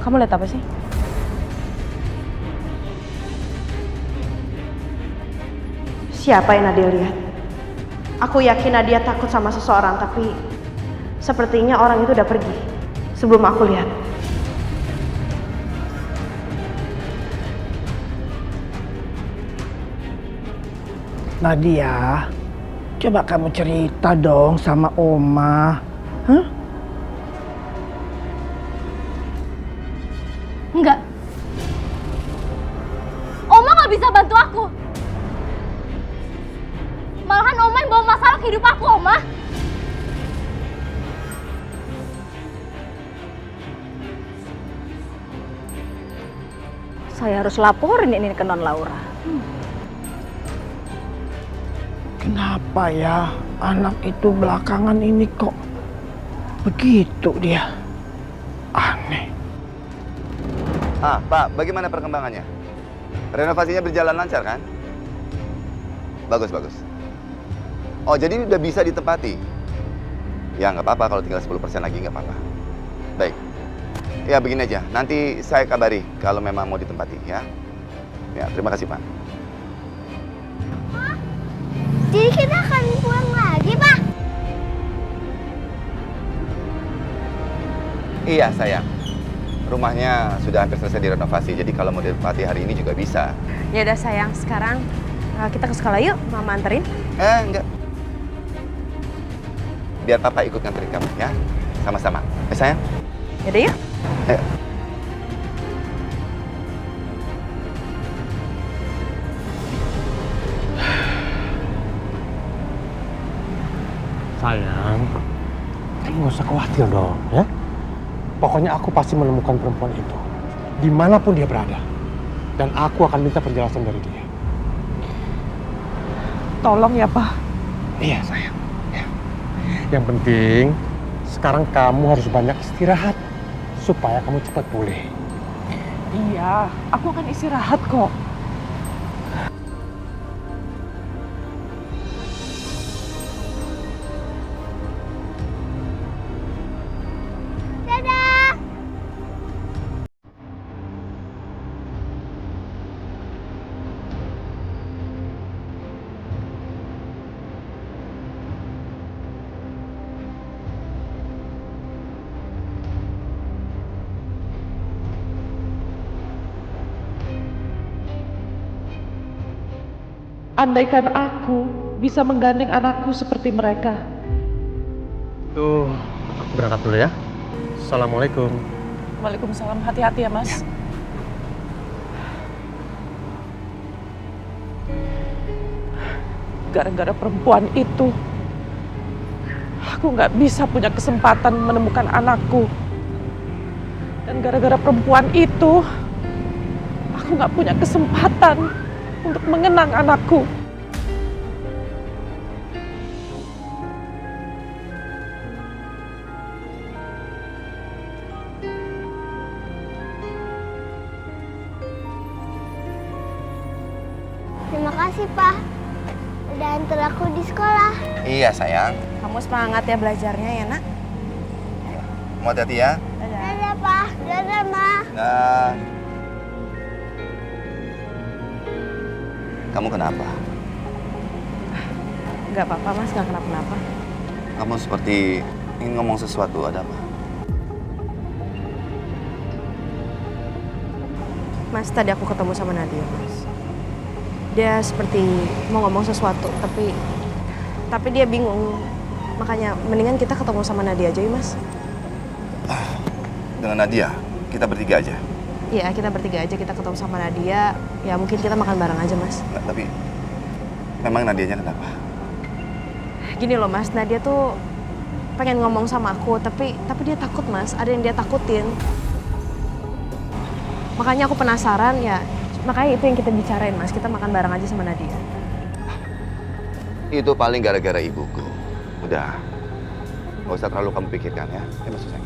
Kamu lihat apa sih? Siapa yang Nadia lihat? Aku yakin Nadia takut sama seseorang, tapi sepertinya orang itu udah pergi sebelum aku lihat. Nadia, coba kamu cerita dong sama Oma. Hah? Enggak. Oma nggak bisa bantu aku. Malahan Oma yang bawa masalah ke hidup aku, Oma. Saya harus laporin ini ke Non Laura. Kenapa ya anak itu belakangan ini kok begitu dia? Aneh. Pak, bagaimana perkembangannya? Renovasinya berjalan lancar kan? Bagus, bagus. Oh, jadi udah bisa ditempati? Ya, nggak apa-apa kalau tinggal 10% lagi, nggak apa-apa. Baik. Ya, begini aja. Nanti saya kabari kalau memang mau ditempati, ya. Ya, terima kasih, Pak. Jadi kita akan pulang lagi, Pak? Iya, sayang. Rumahnya sudah hampir selesai direnovasi, jadi kalau mau ditempati hari ini juga bisa. Ya udah sayang, sekarang kita ke sekolah yuk, Mama anterin. Enggak. Biar Papa ikut nganterin kamu, ya. Sama-sama. Sayang? Yaudah yuk. Ayo. Sayang, kamu nggak usah khawatir dong, ya. Pokoknya aku pasti menemukan perempuan itu, dimanapun dia berada. Dan aku akan minta penjelasan dari dia. Tolong ya, Pak. Iya, sayang. Ya. Yang penting, sekarang kamu harus banyak istirahat, supaya kamu cepat pulih. Iya, aku akan istirahat kok. Dadah! Andaikan aku bisa menggandeng anakku seperti mereka. Tuh, aku berangkat dulu ya. Assalamualaikum. Waalaikumsalam, hati-hati ya, Mas. Gara-gara perempuan itu, aku nggak bisa punya kesempatan menemukan anakku. Dan gara-gara perempuan itu, aku nggak punya kesempatan untuk mengenang anakku. Terima kasih, Pak. Udah antar aku di sekolah. Iya, sayang. Kamu semangat ya belajarnya ya, Nak. Mau hati-hati ya. Dadah, Pak. Dadah, Ma. Nah. Kamu kenapa? Nggak apa-apa, Mas. Nggak kenapa-napa. Kamu seperti ingin ngomong sesuatu, ada apa? Mas, tadi aku ketemu sama Nadia, Mas. Dia seperti mau ngomong sesuatu, tapi dia bingung. Makanya mendingan kita ketemu sama Nadia aja yuk, Mas. Dengan Nadia, kita bertiga aja. Iya, kita bertiga aja, kita ketemu sama Nadia. Ya mungkin kita makan bareng aja, Mas. Nggak, tapi memang Nadianya kenapa? Gini loh, Mas, Nadia tuh pengen ngomong sama aku, tapi dia takut, Mas. Ada yang dia takutin. Makanya aku penasaran ya. Makanya itu yang kita bicarain, Mas. Kita makan bareng aja sama Nadia. Itu paling gara-gara ibuku. Udah, nggak usah terlalu kamu pikirkan ya. Masuk sayang.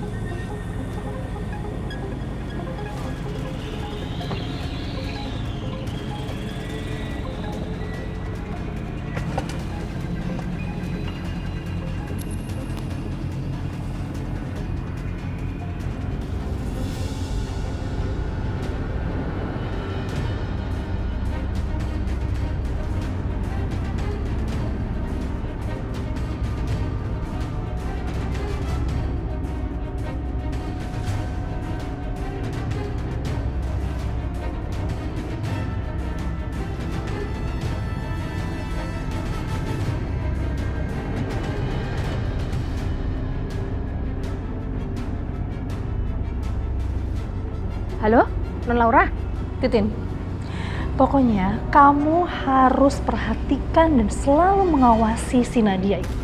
Halo, Non Laura? Titin, pokoknya kamu harus perhatikan dan selalu mengawasi si Nadia itu.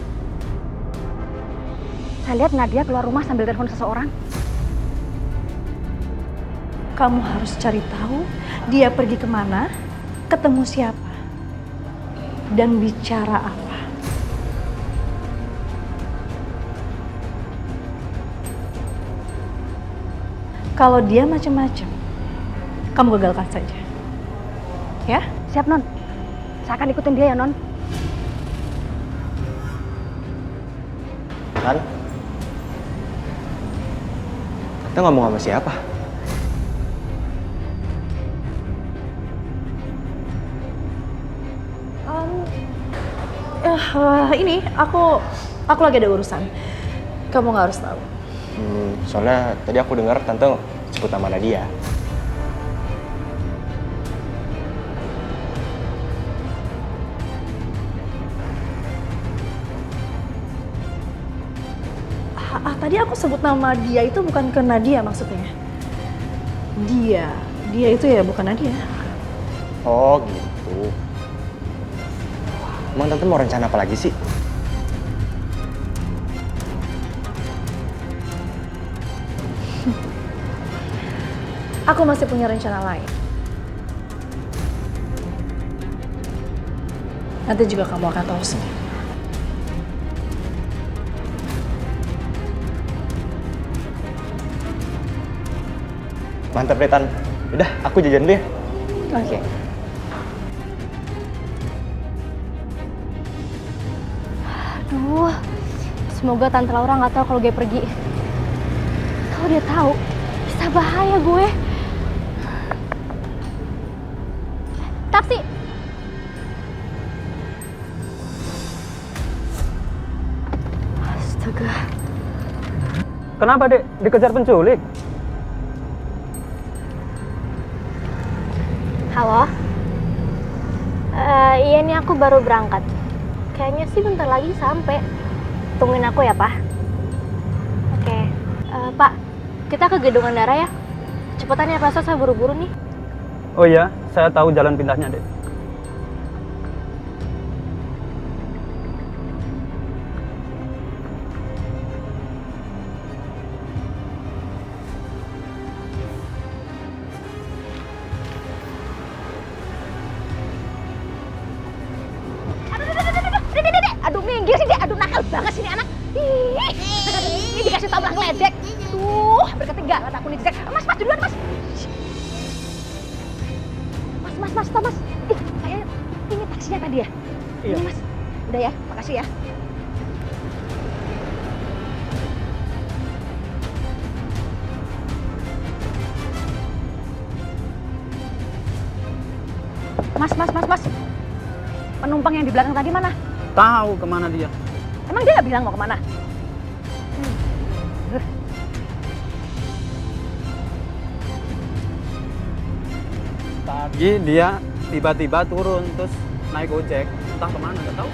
Saya lihat Nadia keluar rumah sambil telepon seseorang. Kamu harus cari tahu dia pergi kemana, ketemu siapa, dan bicara apa. Kalau dia macam-macam, kamu gagalkan saja. Ya? Siap, Non. Saya akan ikutin dia ya, Non. Kan? Tante ngomong sama siapa? Ini aku lagi ada urusan. Kamu nggak harus tahu. Soalnya tadi aku dengar Tante sebut nama Nadia. Tadi aku sebut nama dia itu bukan ke Nadia maksudnya. Dia itu ya bukan Nadia. Oh gitu. Emang Tante mau rencana apa lagi sih? Aku masih punya rencana lain. Nanti juga kamu akan tahu sendiri. Mantap deh, Tan. Udah, aku jajan dulu ya. Oke. Aduh, semoga Tante Laura nggak tahu kalau gue pergi. Kalau dia tahu, bisa bahaya gue. Taksi! Astaga. Kenapa, Dek? Dikejar penculik? Halo? Iya nih aku baru berangkat. Kayaknya sih bentar lagi sampai. Tungguin aku ya, Pak. Oke. Pak, kita ke Gedung Andara ya. Cepetan ya, Pak, saya buru-buru nih. Oh iya, saya tahu jalan pindahnya, Dek. Aduh, minggir sih dia. Aduh, nakal banget sih ini anak. Ih, ini dikasih tabrak ledek. Tuh, hampir ketinggalan aku nih. Mas, duluan, Mas. Mas, Thomas. Ih, kayak ini taksinya tadi ya? Iya. Ini, Mas. Udah ya, makasih ya. Mas. Penumpang yang di belakang tadi mana? Tahu kemana dia? Emang dia nggak bilang mau kemana? Tadi dia tiba-tiba turun, terus naik ojek. Entah kemana, nggak tahu.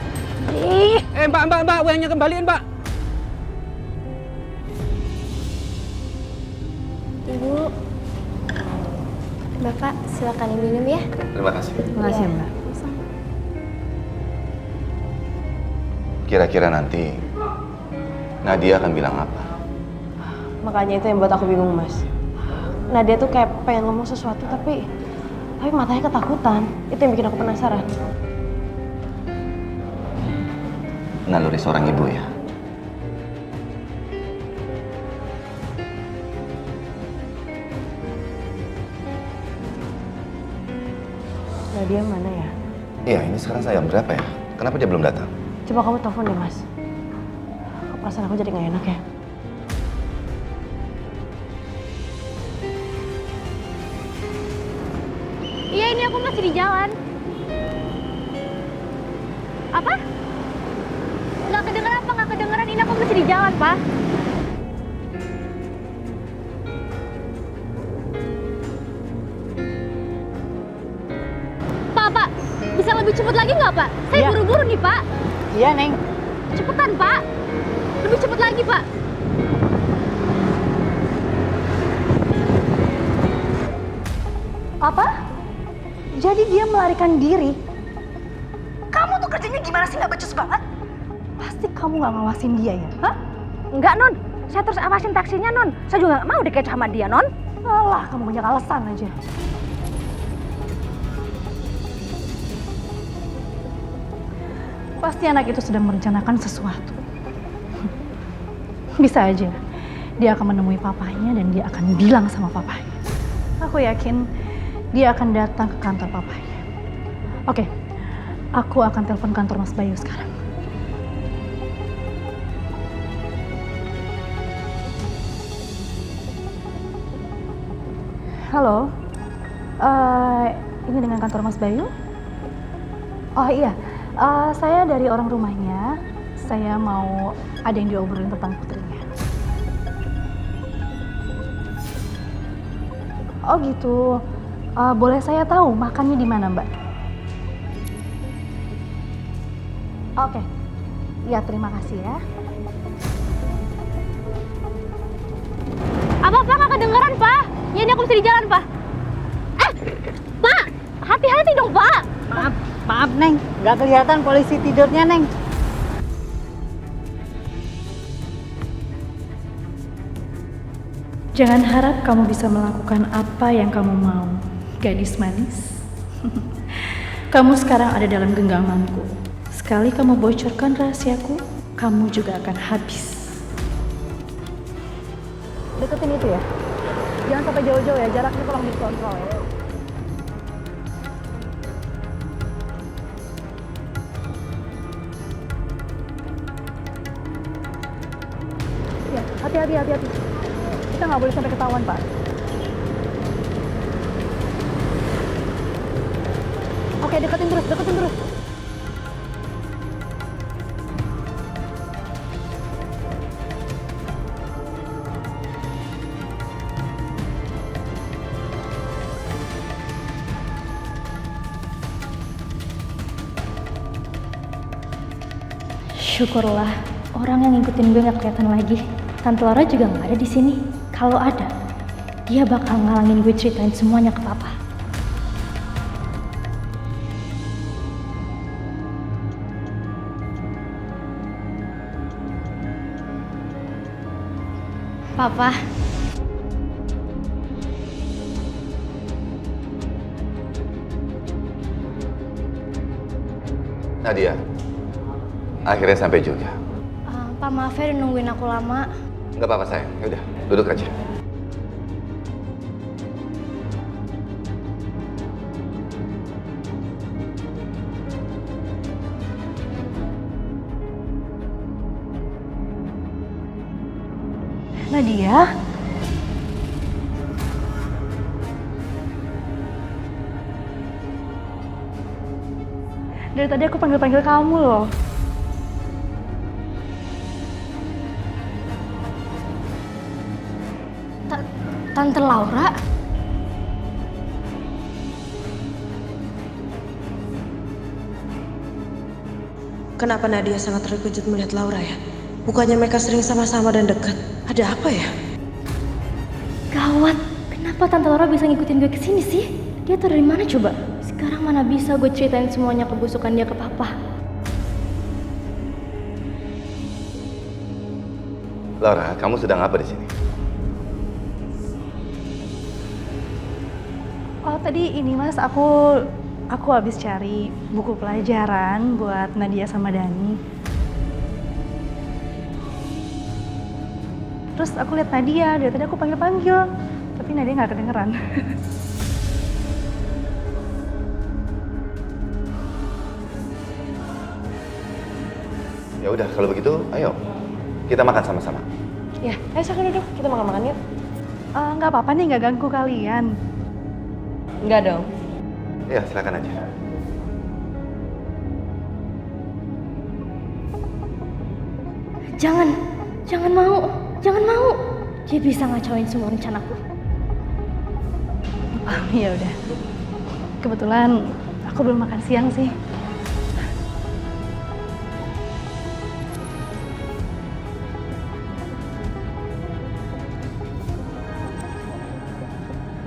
Ih, Mbak, uangnya kembaliin, Mbak. Ibu, Bapak silakan minum ya. Terima kasih. Makasih, Mbak. Kira-kira nanti Nadia akan bilang apa? Makanya itu yang buat aku bingung, Mas. Nadia tuh kayak pengen ngomong sesuatu tapi matanya ketakutan. Itu yang bikin aku penasaran. Naluri seorang ibu ya. Nadia mana ya? Iya, ini sekarang jam berapa ya? Kenapa dia belum datang? Coba kamu telepon deh, Mas. Perasaan aku jadi nggak enak ya. Iya, ini aku masih di jalan. Apa? Nggak kedengeran, ini aku masih di jalan, Pak. Pak, bisa lebih cepat lagi nggak, Pak? Saya buru-buru nih, Pak. Iya, Neng. Cepetan, Pak. Lebih cepat lagi, Pak. Apa? Jadi dia melarikan diri? Kamu tuh kerjanya gimana sih, nggak becus banget? Pasti kamu nggak ngawasin dia ya? Hah? Enggak, Non. Saya terus awasin taksinya, Non. Saya juga nggak mau dikecoh sama dia, Non. Alah, kamu banyak alasan aja. Pasti anak itu sedang merencanakan sesuatu. Bisa aja dia akan menemui papanya dan dia akan bilang sama papanya. Aku yakin dia akan datang ke kantor papanya. Oke, aku akan telepon kantor Mas Bayu sekarang. Halo, ini dengan kantor Mas Bayu? Oh iya, saya dari orang rumahnya. Saya mau ada yang diobrolin tentang putrinya. Oh gitu. Boleh saya tahu makannya di mana, Mbak? Oke. Ya, terima kasih ya. Apa, Pak? Nggak kedengeran, Pak? Ya, ini aku mesti di jalan, Pak. Pak! Hati-hati dong, Pak! Maaf, Neng. Nggak kelihatan polisi tidurnya, Neng. Jangan harap kamu bisa melakukan apa yang kamu mau, gadis manis. Kamu sekarang ada dalam genggamanku. Sekali kamu bocorkan rahasiaku, kamu juga akan habis. Deketin itu ya. Jangan sampai jauh-jauh ya, jaraknya tolong dikontrol ya. Ya, hati-hati. Kita nggak boleh sampai ketahuan, Pak. Oke, deketin terus. Syukurlah, orang yang ngikutin gue nggak kelihatan lagi. Tante Laura juga nggak ada di sini. Kalau ada, dia bakal ngalangin gue ceritain semuanya ke papa. Papa, Nadia, akhirnya sampai juga. Pak, maaf ya udah nungguin aku lama. Nggak apa-apa sayang, yaudah duduk aja. Nadia? Dari tadi aku panggil-panggil kamu loh. Tante Laura? Kenapa Nadia sangat terkejut melihat Laura ya? Bukannya mereka sering sama-sama dan dekat. Ada apa ya? Gawat, kenapa Tante Laura bisa ngikutin gue kesini sih? Dia tuh dari mana coba? Sekarang mana bisa gue ceritain semuanya kebusukan dia ke papa? Laura, kamu sedang apa di sini? Oh tadi ini mas, aku habis cari buku pelajaran buat Nadia sama Dani. Terus aku lihat Nadia, dari tadi aku panggil-panggil, tapi Nadia nggak kedengeran. Ya udah, kalau begitu, ayo kita makan sama-sama. Ya, ayo silahkan duduk. Kita makan-makan yuk. Nggak apa-apa nih, nggak ganggu kalian. Enggak dong. Ya, silakan aja. Jangan mau. Dia bisa ngacauin semua rencanaku. Ya udah. Kebetulan aku belum makan siang sih.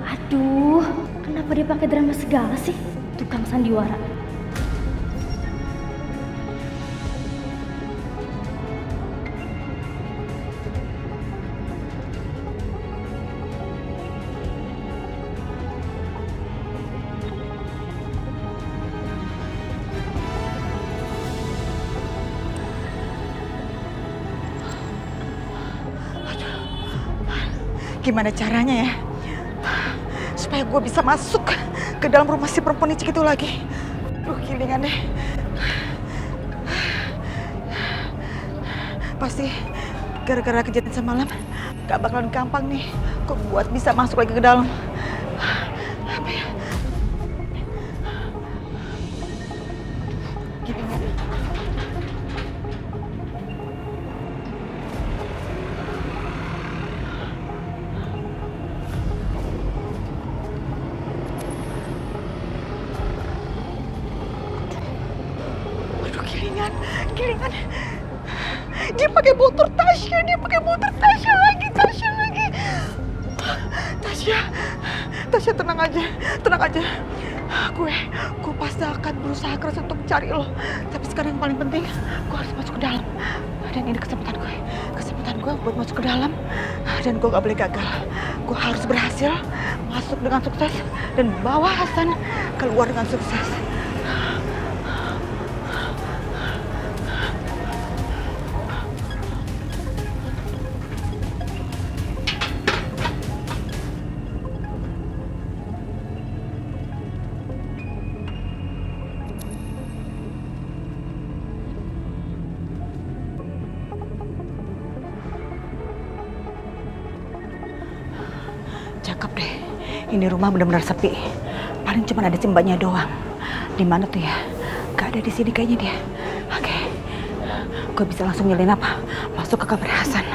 Aduh, kenapa Kenapa dia pakai drama segala sih? Tukang sandiwara. Gimana caranya ya? Supaya gue bisa masuk ke dalam rumah si perempuan licik itu lagi. Duh, gilingan deh. Pasti gara-gara kejadian semalam gak bakalan gampang nih kok buat bisa masuk lagi ke dalam. Apa ya? Gilingan. Gilingan. Dia pakai motor Tasya lagi. Tasya tenang aja. Gue pasti akan berusaha keras untuk mencari lo. Tapi sekarang yang paling penting, gue harus masuk ke dalam. Dan ini kesempatan gue buat masuk ke dalam. Dan gue gak boleh gagal. Gue harus berhasil masuk dengan sukses dan bawa Hasan keluar dengan sukses. Cakep deh, ini rumah benar-benar sepi. Paling cuma ada si mbaknya doang. Di mana tuh ya? Gak ada di sini kayaknya dia. Oke, gue bisa langsung nyelin apa? Masuk ke kamar Hasan.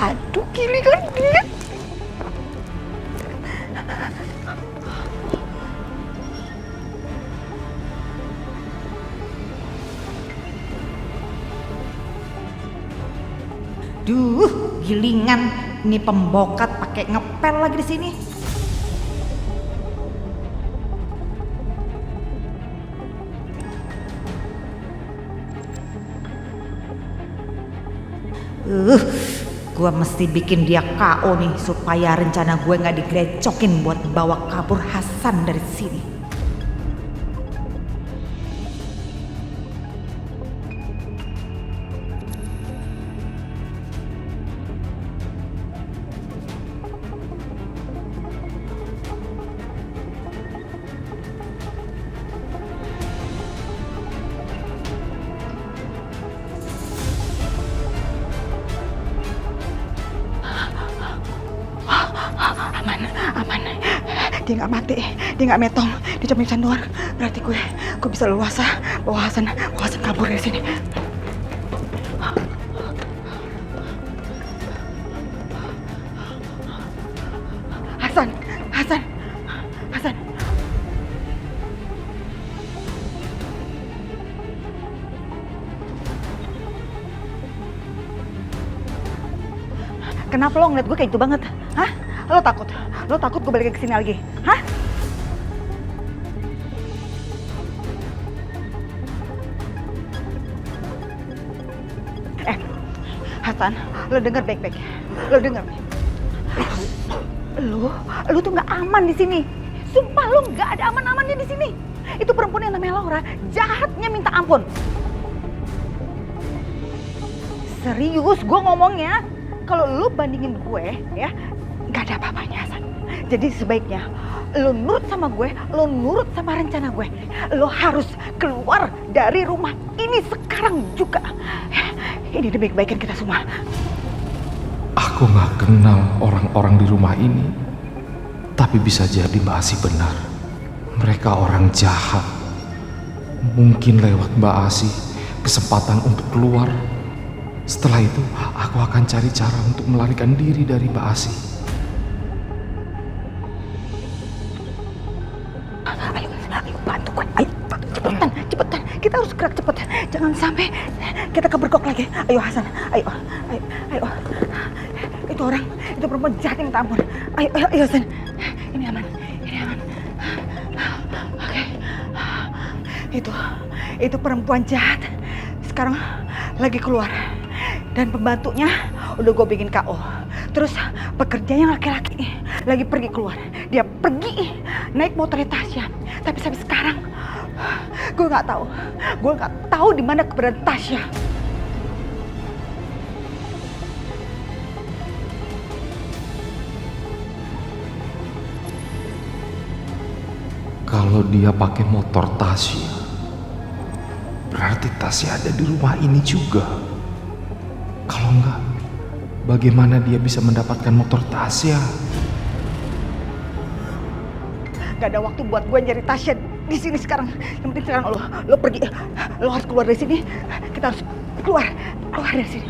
Aduh, gilingan dia. Duh, gilingan. Ini pembokat pakai ngepel lagi di sini. Gua mesti bikin dia KO nih supaya rencana gue nggak digrecokin buat bawa kabur Hasan dari sini. Aman. Dia nggak mati, dia nggak metong, dia cuma pingsan doang. Berarti gue bisa leluasa bawa Hasan kabur dari sini. Hasan. Kenapa lo ngeliat gue kayak gitu banget? Hah? Lo takut gue balik ke sini lagi? Hah? Hasan, lo denger baik-baik. Lo denger. Lo tuh nggak aman di sini. Sumpah lo nggak ada aman-amannya di sini. Itu perempuan yang namanya Laura, jahatnya minta ampun. Serius, gue ngomongnya. Kalau lo bandingin gue, ya, nggak ada apa-apanya, Hasan. Jadi sebaiknya lo nurut sama gue, lo nurut sama rencana gue. Lo harus keluar dari rumah ini sekarang juga. Ini demi kebaikan kita semua. Aku nggak kenal orang-orang di rumah ini, tapi bisa jadi Mbak Asi benar. Mereka orang jahat. Mungkin lewat Mbak Asi kesempatan untuk keluar. Setelah itu, aku akan cari cara untuk melarikan diri dari Mbak Asi. Ayo bantu gue. Ayo, cepetan. Kita harus gerak cepet. Jangan sampai kita kebergok lagi. Ayo Hasan, ayo. itu orang, itu perempuan jahat yang minta ampun. Ayo, ayo, ayo, San. Ini aman, ini aman. Oke. Itu perempuan jahat. Sekarang lagi keluar. Dan pembantunya udah gue bikin KO. Terus pekerja yang laki-laki lagi pergi keluar. Dia pergi naik motornya Tasya. Tapi sampai sekarang gue nggak tahu di mana keberadaan Tasya. Kalau dia pakai motor Tasya, berarti Tasya ada di rumah ini juga. Kalau enggak, bagaimana dia bisa mendapatkan motor Tasya? Gak ada waktu buat gue nyari Tasya di sini sekarang. Yang penting sekarang lo pergi, lo harus keluar dari sini. Kita harus keluar dari sini.